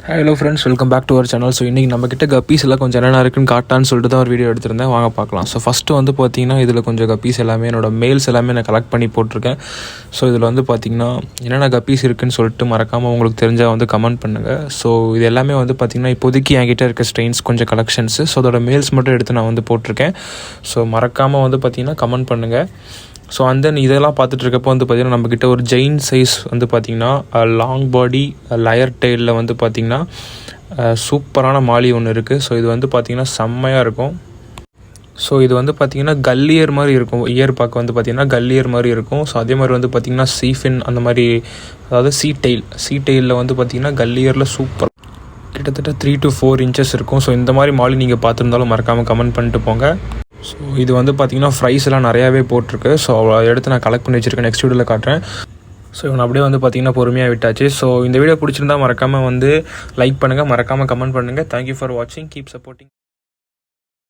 Hello friends, welcome back to our channel. So இன்றைக்கி நம்மக்கிட்ட guppies எல்லாம் கொஞ்சம் என்னென்ன இருக்குன்னு காட்டான்னு சொல்லிட்டு தான் ஒரு வீடியோ எடுத்திருந்தேன். வாங்க பார்க்கலாம். ஸோ ஃபஸ்ட்டு வந்து பார்த்திங்கன்னா இதில் கொஞ்சம் கப்பீஸ் எல்லாமே என்னோடய மெயில்ஸ் எல்லாமே நான் கலெக்ட் பண்ணி போட்டிருக்கேன். ஸோ இதில் வந்து பார்த்திங்கன்னா என்னென்ன கப்பீஸ் இருக்குதுன்னு சொல்லிட்டு மறக்காமல் உங்களுக்கு தெரிஞ்சால் வந்து கமெண்ட் பண்ணுங்கள். ஸோ இது எல்லாமே வந்து பார்த்திங்கன்னா இப்போதைக்கு என்கிட்ட இருக்க ஸ்ட்ரெயின்ஸ் கொஞ்சம் கலெக்ஷன்ஸு. ஸோ அதோட மெயில்ஸ் மட்டும் எடுத்து நான் வந்து போட்டிருக்கேன். ஸோ மறக்காமல் வந்து பார்த்திங்கன்னா கமெண்ட் பண்ணுங்கள். ஸோ இதெல்லாம் பார்த்துட்டு இருக்கப்போ வந்து பார்த்திங்கன்னா நம்மக்கிட்ட ஒரு ஜெயின் சைஸ் வந்து பார்த்திங்கன்னா லாங் பாடி லயர் டெயிலில் வந்து பார்த்திங்கன்னா சூப்பரான மாலி ஒன்று இருக்குது. ஸோ இது வந்து பார்த்திங்கன்னா செம்மையாக இருக்கும். ஸோ இது வந்து பார்த்திங்கன்னா கல்லியர் மாதிரி இருக்கும். இயர் பார்க்க வந்து பார்த்திங்கன்னா கல்லியர் மாதிரி இருக்கும். ஸோ அதே மாதிரி வந்து பார்த்திங்கன்னா சீஃபின் அந்த மாதிரி, அதாவது சீ டெயிலில் வந்து பார்த்திங்கன்னா கல்லியரில் சூப்பர் கிட்டத்தட்ட 3 to 4 inches இருக்கும். ஸோ இந்த மாதிரி மாலி நீங்கள் பார்த்துருந்தாலும் மறக்காமல் கமெண்ட் பண்ணிட்டு போங்க. ஸோ இது வந்து பார்த்திங்கன்னா ப்ரைஸ் எல்லாம் நிறையாவே போட்டிருக்கு. ஸோ அதை எடுத்து நான் கலெக்ட் பண்ணி வச்சுருக்கேன். நெக்ஸ்ட் வீடியோவில் காட்டுறேன். ஸோ இவன் அப்படியே வந்து பார்த்திங்கன்னா பொறுமையாக விட்டாச்சு. ஸோ இந்த வீடியோ பிடிச்சிருந்தா மறக்காமல் வந்து லைக் பண்ணுங்கள், மறக்காமல் கமெண்ட் பண்ணுங்கள். தேங்க்யூ ஃபார் வாட்சிங். Keep supporting.